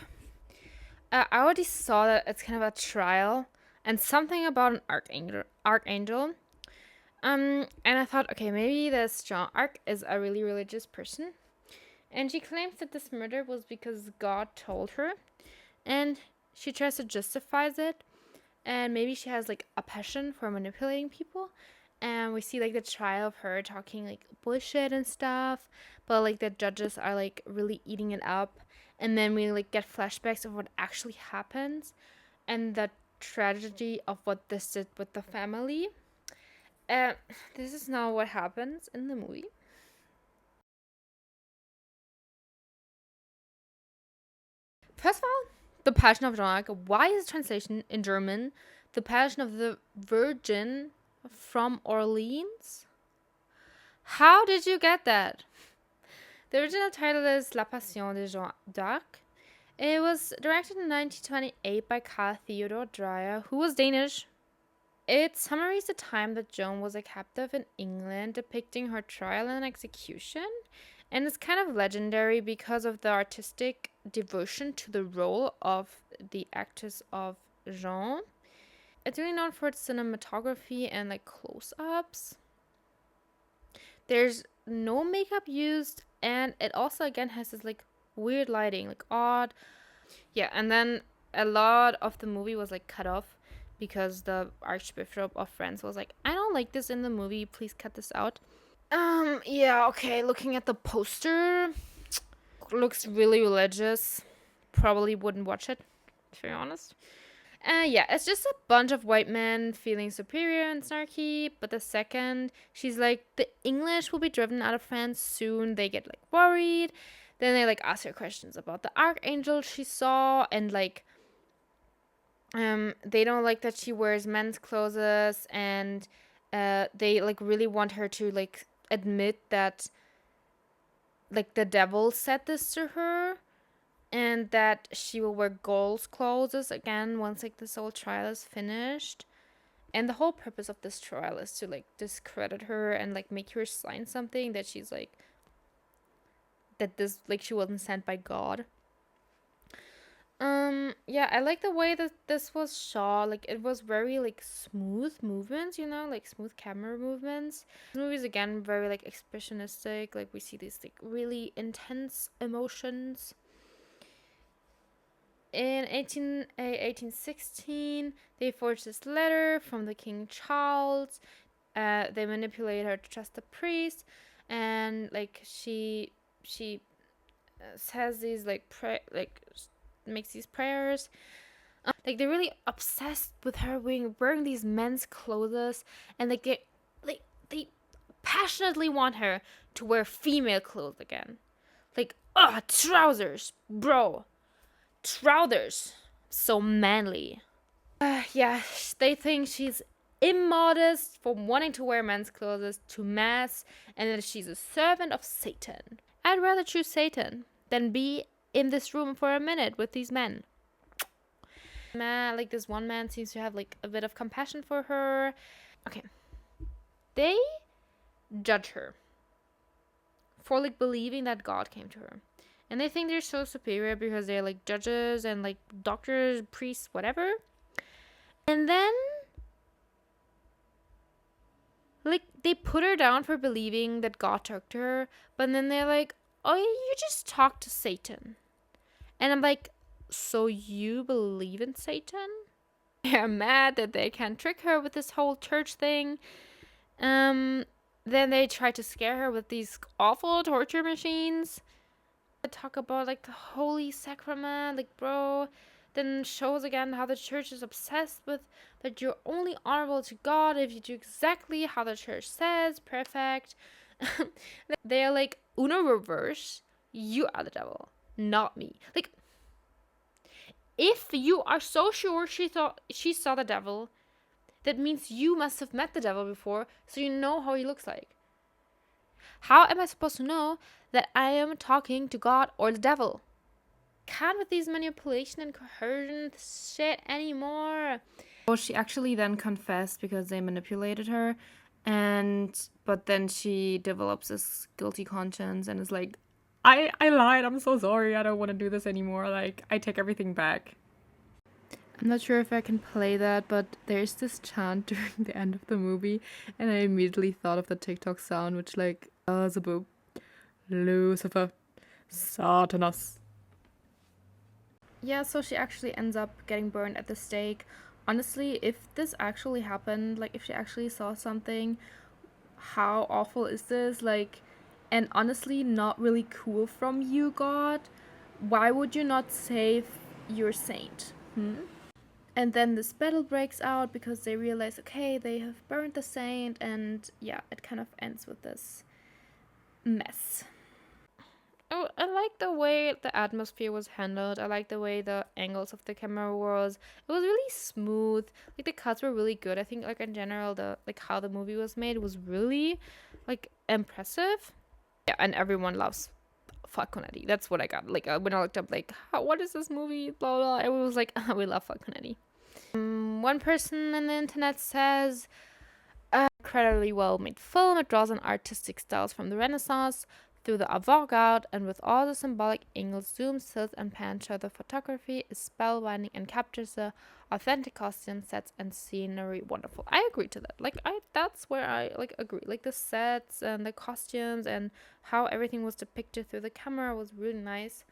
I already saw that it's kind of a trial and something about an archangel. And I thought, okay, maybe this Joan Arc is a really religious person, and she claims that this murder was because God told her, and she tries to justify it, and maybe she has like a passion for manipulating people. And we see like the trial of her talking like bullshit and stuff, but like the judges are like really eating it up, and then we like get flashbacks of what actually happens and the tragedy of what this did with the family. This is not what happens in the movie. First of all, the Passion of Joan Arc. Why is the translation in German the Passion of the Virgin from Orleans? How did you get that? The original title is La Passion de Joan d'Arc. It was directed in 1928 by Carl Theodor Dreyer, who was Danish. It summarizes the time that Joan was a captive in England, depicting her trial and execution. And it's kind of legendary because of the artistic devotion to the role of the actress of Jean. It's really known for its cinematography and like close-ups. There's no makeup used, and it also again has this like weird lighting, like odd. Yeah, and then a lot of the movie was like cut off because the Archbishop of France was like, I don't like this in the movie, please cut this out. Yeah, okay, looking at the poster, looks really religious. Probably wouldn't watch it, to be honest. Yeah, it's just a bunch of white men feeling superior and snarky. But the second she's like, the English will be driven out of France soon, they get like worried. Then they like ask her questions about the archangel she saw, and like, they don't like that she wears men's clothes, and they like really want her to like admit that like the devil said this to her, and that she will wear girls' clothes again once like this whole trial is finished. And the whole purpose of this trial is to like discredit her and like make her sign something that she's like, that this like she wasn't sent by God. Yeah, I like the way that this was shot. Like it was very like smooth movements, you know, like smooth camera movements. This movie is again very like expressionistic. Like we see these like really intense emotions. In 1816, they forged this letter from the King Charles. They manipulate her to trust the priest, and like she says these like makes these prayers. Like they're really obsessed with her wearing these men's clothes, and like they passionately want her to wear female clothes again. Like, trousers, bro. Trousers. So manly. Yeah, they think she's immodest for wanting to wear men's clothes to mass, and that she's a servant of Satan. I'd rather choose Satan than be in this room for a minute with these men. Man, like this one man seems to have like a bit of compassion for her. Okay. They judge her for like believing that God came to her. And they think they're so superior because they're like judges and like doctors, priests, whatever. And then like they put her down for believing that God talked to her, but then they're like, oh, you just talked to Satan. And I'm like, so you believe in Satan? They're mad that they can't trick her with this whole church thing. Then they try to scare her with these awful torture machines. They talk about like the Holy Sacrament, like, bro. Then shows again how the church is obsessed with that you're only honorable to God if you do exactly how the church says. Perfect. They're like, Uno reverse, you are the devil, not me. Like, if you are so sure she saw the devil, that means you must have met the devil before, so you know how he looks like. How am I supposed to know that I am talking to God or the devil? Can't with these manipulation and coercion shit anymore. Well, she actually then confessed because they manipulated her, but then she develops this guilty conscience and is like, I lied, I'm so sorry, I don't want to do this anymore, like, I take everything back. I'm not sure if I can play that, but there's this chant during the end of the movie, and I immediately thought of the TikTok sound, which like, Beelzebub, Lucifer, Satanas. Yeah, so she actually ends up getting burned at the stake. Honestly, if this actually happened, like if she actually saw something, how awful is this? Like, and honestly, not really cool from you, God. Why would you not save your saint? And then this battle breaks out because they realize, okay, they have burned the saint, and yeah, it kind of ends with this mess. Oh, I like the way the atmosphere was handled. I like the way the angles of the camera was. It was really smooth. Like the cuts were really good. I think like in general the like how the movie was made was really like impressive. Yeah, and everyone loves Falconetti. That's what I got. Like when I looked up like what is this movie? Blah blah. Everyone was like, we love Falconetti. One person on the internet says, incredibly well made film. It draws on artistic styles from the Renaissance through the avant-garde, and with all the symbolic angles, zooms, tilts, and pans, the photography is spellbinding and captures the authentic costume sets and scenery wonderful. I agree to that. Like that's where I like agree. Like the sets and the costumes and how everything was depicted through the camera was really nice.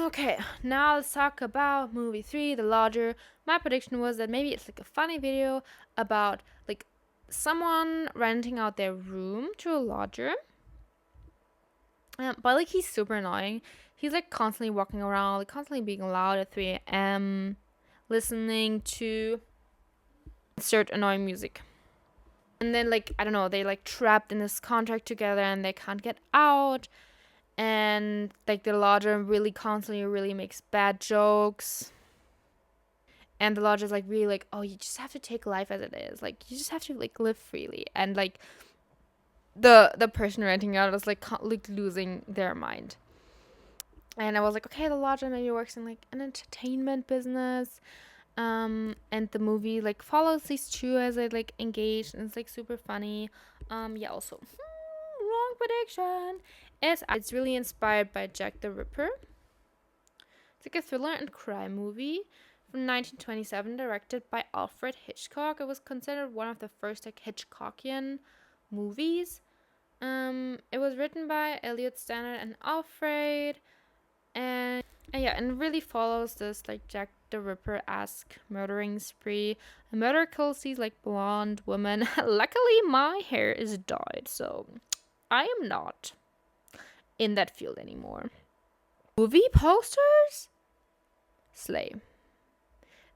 Okay, now let's talk about movie 3, The Lodger. My prediction was that maybe it's like a funny video about like someone renting out their room to a lodger. But like he's super annoying. He's like constantly walking around, like constantly being loud at 3 a.m., listening to insert annoying music. And then like I don't know, they like trapped in this contract together and they can't get out. And like the lodger really constantly really makes bad jokes. And the lodger's like really like, oh, you just have to take life as it is. Like you just have to like live freely. And like the person renting out is like losing their mind. And I was like, okay, the lodger maybe works in like an entertainment business. And the movie like follows these two as they like engage, and it's like super funny. Yeah, also wrong prediction. It's really inspired by Jack the Ripper. It's like a thriller and crime movie from 1927, directed by Alfred Hitchcock. It was considered one of the first like Hitchcockian movies. It was written by Elliot Stannard and Alfred, and yeah, and really follows this like Jack the Ripper-esque murdering spree. A murder kills these like blonde women. Luckily, my hair is dyed, so I am not in that field anymore. Movie posters? Slay.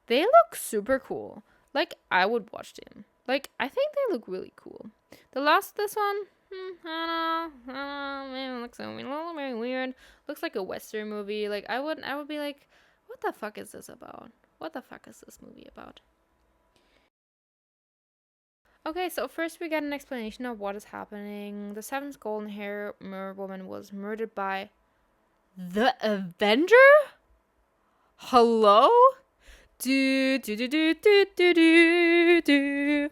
They look super cool. Like, I would watch them. Like, I think they look really cool. This one, I don't know, man, it looks a little very weird. Looks like a Western movie. Like, I would be like, what the fuck is this about? What the fuck is this movie about? Okay, so first we get an explanation of what is happening. The seventh golden hair woman was murdered by the Avenger? Hello? Do do do do do do do do.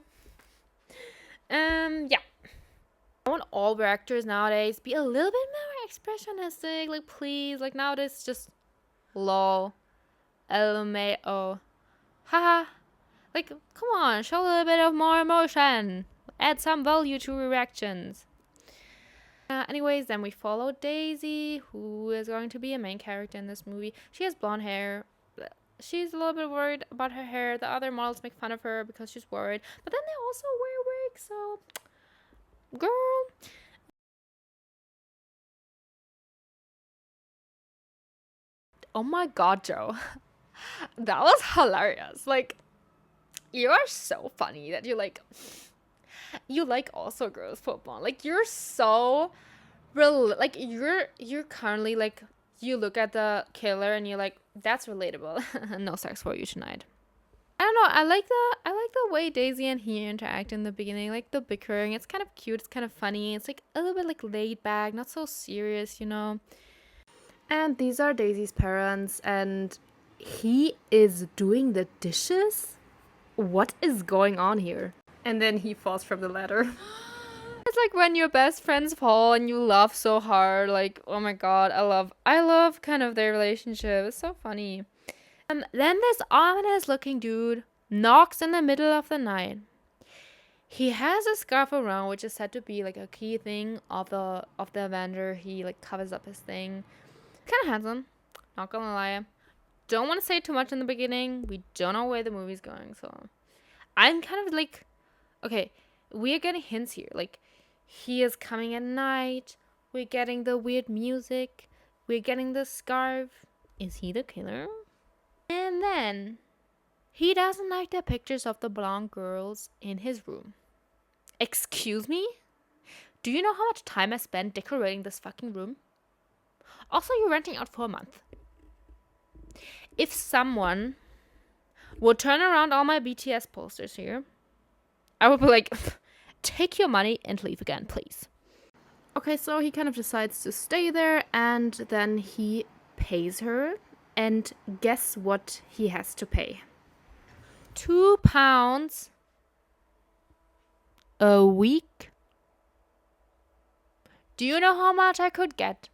Yeah. I want all directors nowadays be a little bit more expressionistic. Like, please. Like, nowadays it's just lol. LMAO. Haha. Like, come on. Show a little bit of more emotion. Add some value to reactions. Anyways, then we follow Daisy, who is going to be a main character in this movie. She has blonde hair. She's a little bit worried about her hair. The other models make fun of her because she's worried. But then they also wear wigs, so... Girl. Oh my god, Joe. That was hilarious. Like, you are so funny that you like also girls football. Like, you're so... like, you're currently, like... You look at the killer and you're like, that's relatable. No sex for you tonight. I don't know. I like the way Daisy and he interact in the beginning, like the bickering. It's kind of cute. It's kind of funny. It's like a little bit like laid back, not so serious, you know. And these are Daisy's parents, and he is doing the dishes. What is going on here? And then he falls from the ladder. It's like when your best friends fall and you laugh so hard. Like, oh my god, I love kind of their relationship. It's so funny. Then this ominous looking dude knocks in the middle of the night. He has a scarf around, which is said to be like a key thing of the Avenger. He like covers up his thing. Kind of handsome, not gonna lie. Don't want to say too much in the beginning. We don't know where the movie's going, so I'm kind of like, okay, we are getting hints here. Like, he is coming at night. We're getting the weird music. We're getting the scarf. Is he the killer? And then he doesn't like the pictures of the blonde girls in his room. Excuse me? Do you know how much time I spent decorating this fucking room? Also, you're renting out for a month. If someone would turn around all my BTS posters here, I would be like, take your money and leave again, please. Okay, so he kind of decides to stay there, and then he pays her. And guess what he has to pay? £2 a week. Do you know how much I could get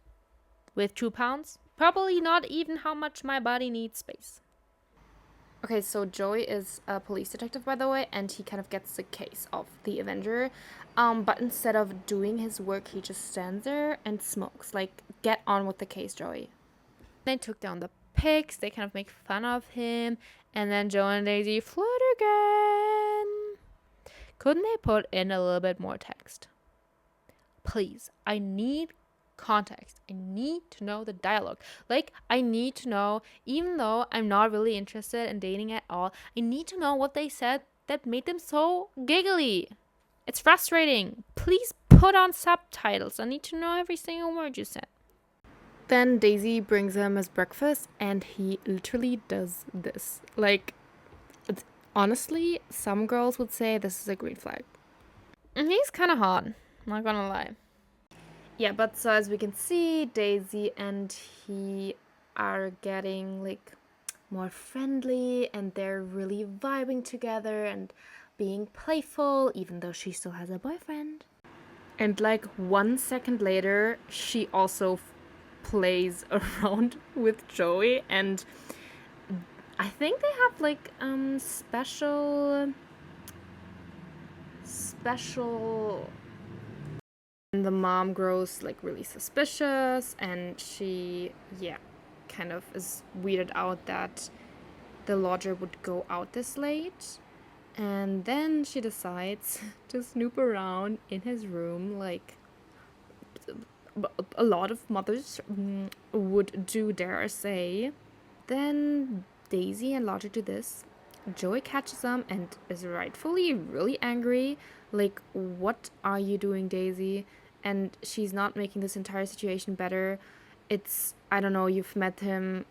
with £2? Probably not even how much my body needs space. Okay, so Joey is a police detective, by the way, and he kind of gets the case of the Avenger. But instead of doing his work, he just stands there and smokes. Like, get on with the case, Joey. They took down the pics. They kind of make fun of him. And then Joe and Daisy flirt again. Couldn't they put in a little bit more text? Please. I need context. I need to know the dialogue. Like, I need to know, even though I'm not really interested in dating at all, I need to know what they said that made them so giggly. It's frustrating. Please put on subtitles. I need to know every single word you said. Then Daisy brings him his breakfast, and he literally does this. Like, honestly, some girls would say this is a green flag. And he's kind of hot, not gonna lie. Yeah, but so as we can see, Daisy and he are getting like more friendly, and they're really vibing together and being playful, even though she still has a boyfriend. And like 1 second later, she also plays around with Joey, and I think they have like special and the mom grows like really suspicious, and she kind of is weirded out that the lodger would go out this late. And then she decides to snoop around in his room like a lot of mothers would do, dare I say. Then Daisy and Lodger do this. Joey catches them and is rightfully really angry. Like, what are you doing, Daisy? And she's not making this entire situation better. It's, I don't know, you've met him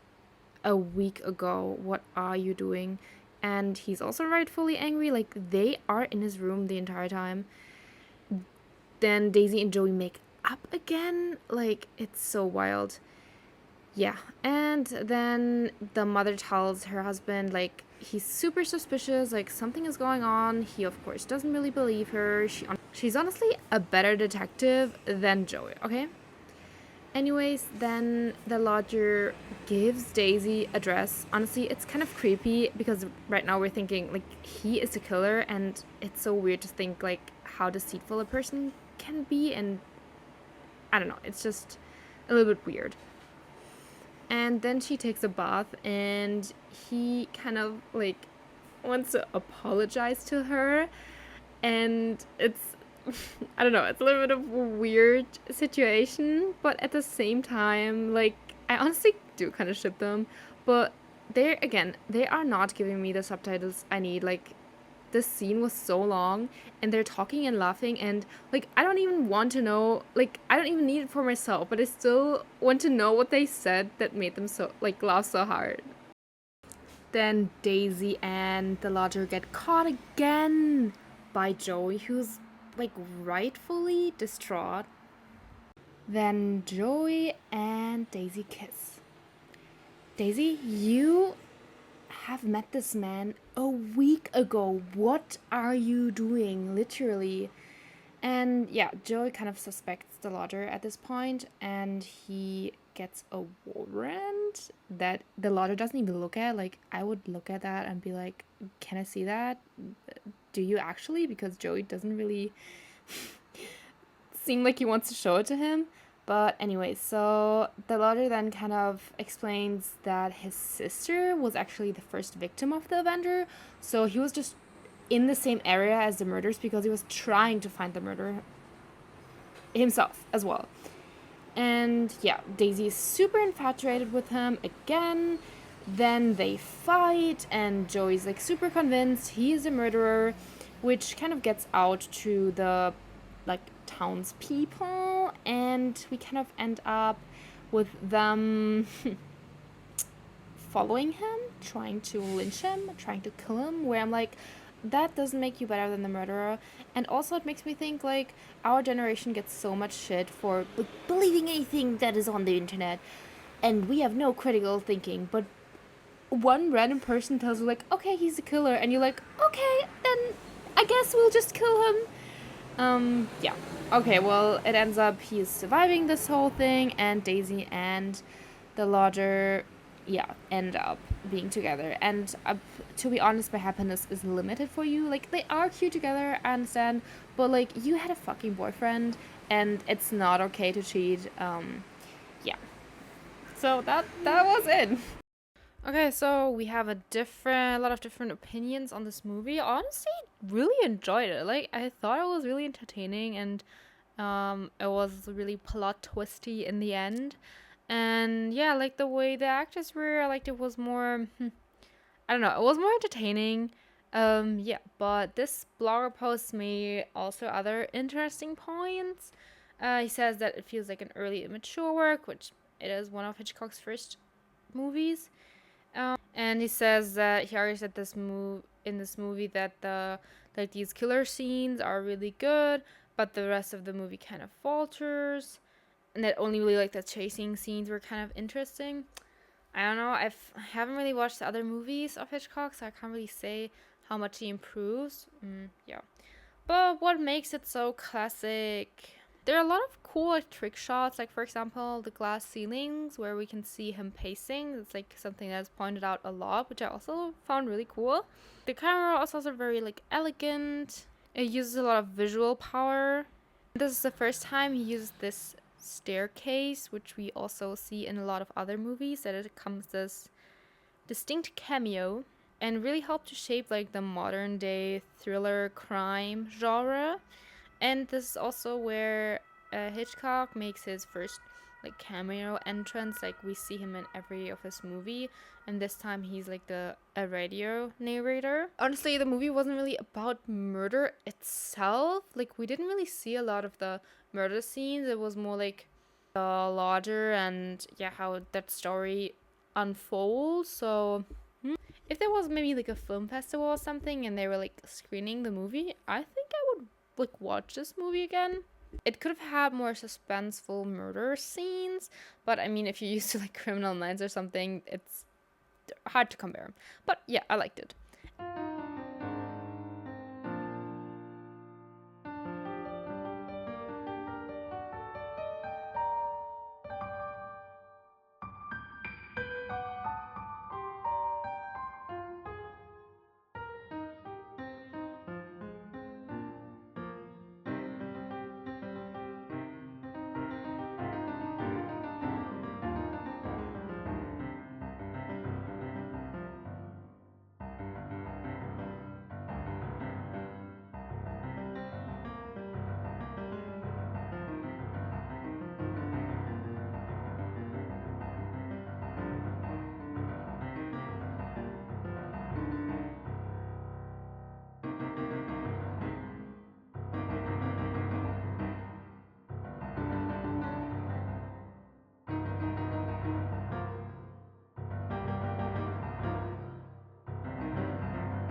a week ago. What are you doing? And he's also rightfully angry. Like, they are in his room the entire time. Then Daisy and Joey make up again. Like, it's so wild. Yeah. And then the mother tells her husband, like, he's super suspicious, like, something is going on. He, of course, doesn't really believe her. She's honestly a better detective than Joey, okay? Anyways, then the lodger gives Daisy a dress. Honestly, it's kind of creepy because right now we're thinking, like, he is a killer, and it's so weird to think, like, how deceitful a person can be, and I don't know, it's just a little bit weird. And then she takes a bath, and he kind of, like, wants to apologize to her, and it's I don't know, it's a little bit of a weird situation, but at the same time, like, I honestly do kind of ship them, but they are not giving me the subtitles I need. Like, this scene was so long, and they're talking and laughing, and, like, I don't even want to know, like, I don't even need it for myself, but I still want to know what they said that made them so, like, laugh so hard. Then Daisy and the lodger get caught again by Joey, who's, like, rightfully distraught. Then Joey and Daisy kiss. Daisy, you have met this man a week ago. What are you doing? Literally. And yeah, Joey kind of suspects the lodger at this point, and he gets a warrant that the lodger doesn't even look at. Like, I would look at that and be like, can I see that? Do you actually? Because Joey doesn't really seem like he wants to show it to him. But anyway, so the lawyer then kind of explains that his sister was actually the first victim of the Avenger. So he was just in the same area as the murders because he was trying to find the murderer himself as well. And yeah, Daisy is super infatuated with him again. Then they fight, and Joey's like super convinced he's a murderer, which kind of gets out to the like townspeople, and we kind of end up with them following him, trying to lynch him, trying to kill him, where I'm like, that doesn't make you better than the murderer. And also it makes me think, like, our generation gets so much shit for like believing anything that is on the internet, and we have no critical thinking, but one random person tells you, like, okay, he's a killer, and you're like, okay, then I guess we'll just kill him. Yeah. Okay, well, it ends up he's surviving this whole thing, and Daisy and the lodger, end up being together. And to be honest, my happiness is limited for you. Like, they are cute together, I understand, but, like, you had a fucking boyfriend, and it's not okay to cheat. Yeah. So that was it. Okay, so we have a lot of different opinions on this movie. Honestly, really enjoyed it. Like, I thought it was really entertaining, and it was really plot twisty in the end. And yeah, I like the way the actors were. I liked it was more, I don't know, it was more entertaining. Yeah, but this blogger post made also other interesting points. He says that it feels like an early immature work, which it is one of Hitchcock's first movies. And he says that he argues that in this movie that these killer scenes are really good, but the rest of the movie kind of falters, and that only really like the chasing scenes were kind of interesting. I don't know. I haven't really watched the other movies of Hitchcock, so I can't really say how much he improves. Yeah, but what makes it so classic? There are a lot of cool like trick shots, like for example the glass ceilings where we can see him pacing. It's like something that's pointed out a lot, which I also found really cool. The camera also is very like elegant. It uses a lot of visual power. This is the first time he uses this staircase, which we also see in a lot of other movies, that it comes this distinct cameo and really helped to shape like the modern day thriller crime genre. And this is also where Hitchcock makes his first like cameo entrance. Like we see him in every of his movie, and this time he's like a radio narrator. Honestly, the movie wasn't really about murder itself. Like we didn't really see a lot of the murder scenes. It was more like the Lodger and yeah, how that story unfolds. So if there was maybe like a film festival or something and they were like screening the movie, I think I would like watch this movie again. It could have had more suspenseful murder scenes, but I mean, if you're used to like Criminal Minds or something, it's hard to compare. But yeah, I liked it.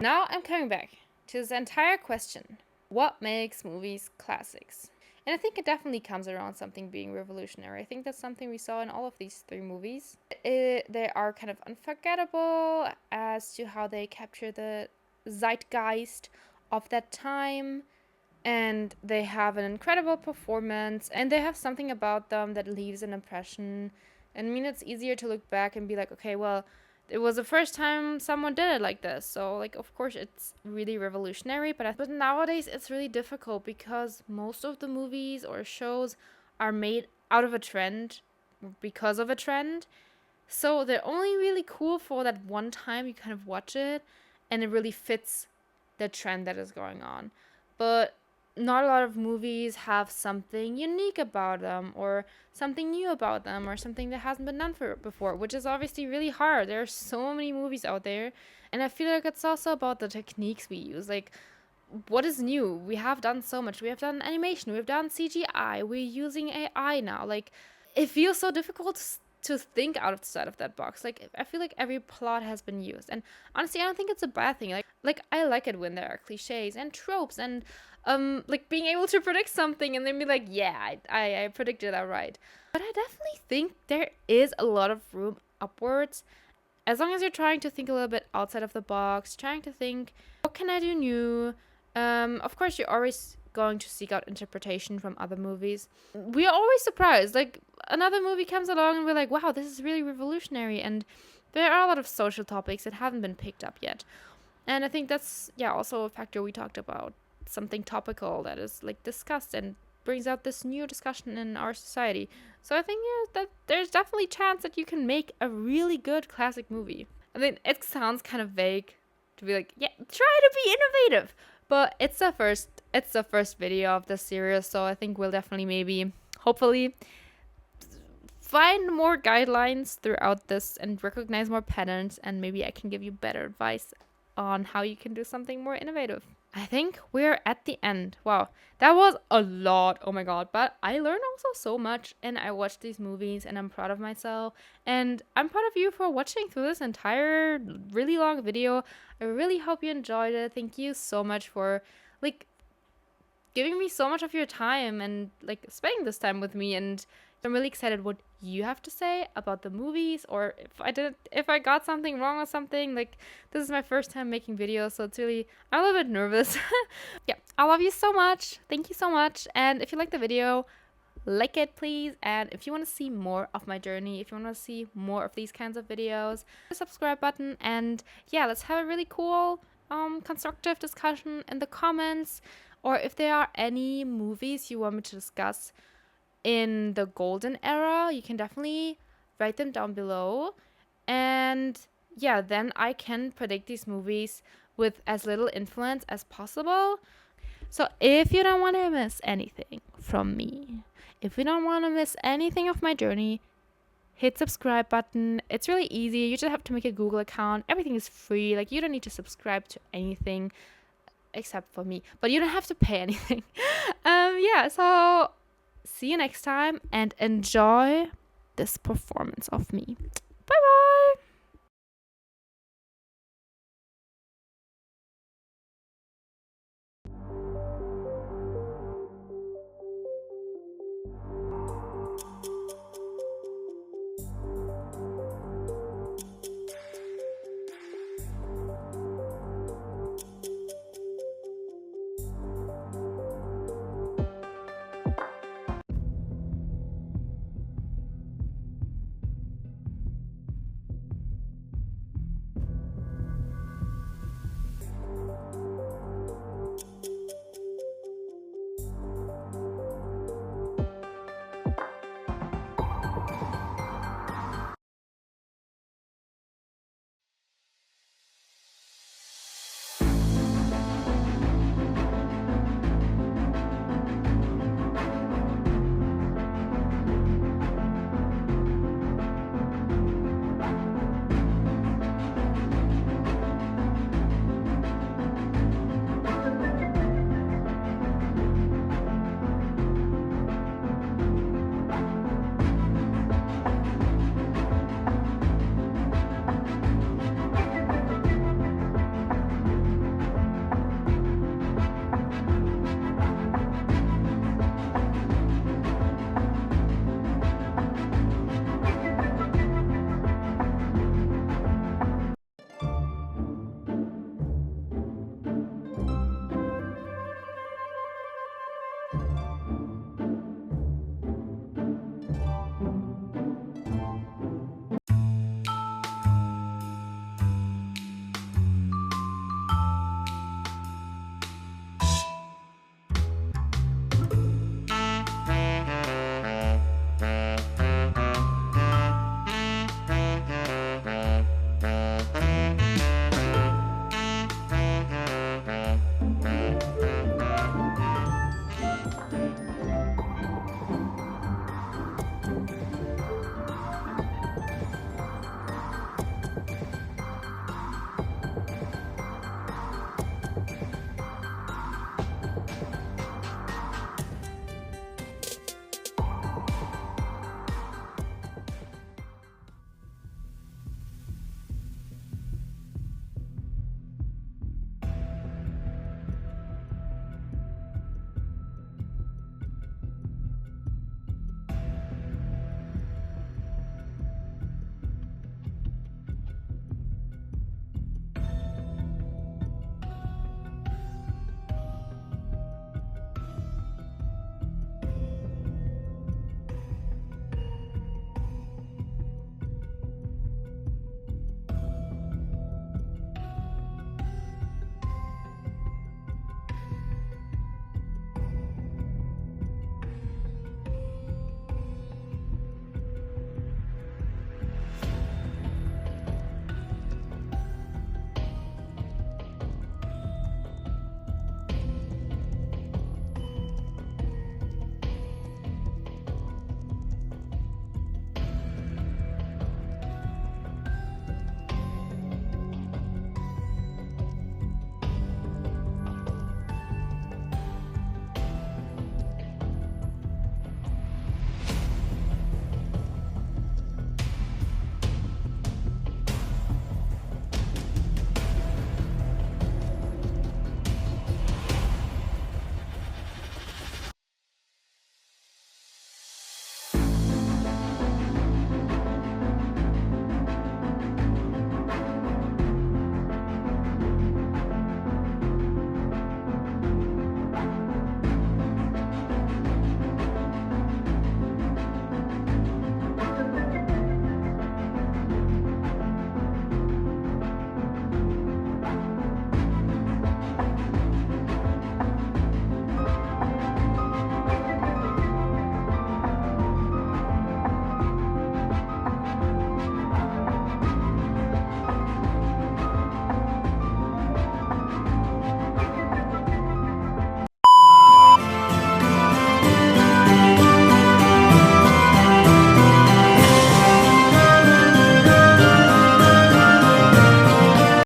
Now I'm coming back to this entire question. What makes movies classics? And I think it definitely comes around something being revolutionary. I think that's something we saw in all of these three movies. They are kind of unforgettable as to how they capture the zeitgeist of that time. And they have an incredible performance. And they have something about them that leaves an impression. And I mean, it's easier to look back and be like, okay, well, it was the first time someone did it like this, so like of course it's really revolutionary, but nowadays it's really difficult because most of the movies or shows are made out of a trend, because of a trend, so they're only really cool for that one time you kind of watch it and it really fits the trend that is going on. But not a lot of movies have something unique about them or something new about them or something that hasn't been done before, which is obviously really hard. There are so many movies out there, and I feel like it's also about the techniques we use. Like, what is new? We have done so much. We have done animation, we've done CGI, we're using AI now. Like, it feels so difficult to think outside of that box. Like, I feel like every plot has been used, and honestly I don't think it's a bad thing. Like I like it when there are cliches and tropes and like being able to predict something and then be like, yeah, I predicted that right. But I definitely think there is a lot of room upwards, as long as you're trying to think a little bit outside of the box, trying to think, what can I do new? Of course you're always going to seek out interpretation from other movies. We are always surprised. Like, another movie comes along and we're like, wow, this is really revolutionary, and there are a lot of social topics that haven't been picked up yet. And I think that's, yeah, also a factor we talked about. Something topical that is like discussed and brings out this new discussion in our society. So I think that there's definitely a chance that you can make a really good classic movie. I mean, it sounds kind of vague to be like, yeah, try to be innovative. But it's the first video of the series, so I think we'll definitely maybe, hopefully, find more guidelines throughout this and recognize more patterns, and maybe I can give you better advice on how you can do something more innovative. I think we're at the end. Wow, that was a lot. Oh my god. But I learned also so much, and I watched these movies, and I'm proud of myself. And I'm proud of you for watching through this entire really long video. I really hope you enjoyed it. Thank you so much for giving me so much of your time and spending this time with me. And I'm really excited what you have to say about the movies, or if I got something wrong or something. This is my first time making videos, so I'm a little bit nervous. Yeah, I love you so much. Thank you so much. And if you like the video, like it please. And if you want to see more of my journey, if you want to see more of these kinds of videos, the subscribe button. And yeah, let's have a really cool constructive discussion in the comments. Or if there are any movies you want me to discuss in the golden era, you can definitely write them down below. And yeah, then I can predict these movies with as little influence as possible. So if you don't want to miss anything from me, if you don't want to miss anything of my journey, hit subscribe button. It's really easy. You just have to make a Google account. Everything is free. You don't need to subscribe to anything except for me, but you don't have to pay anything. Yeah, so see you next time, and enjoy this performance of me.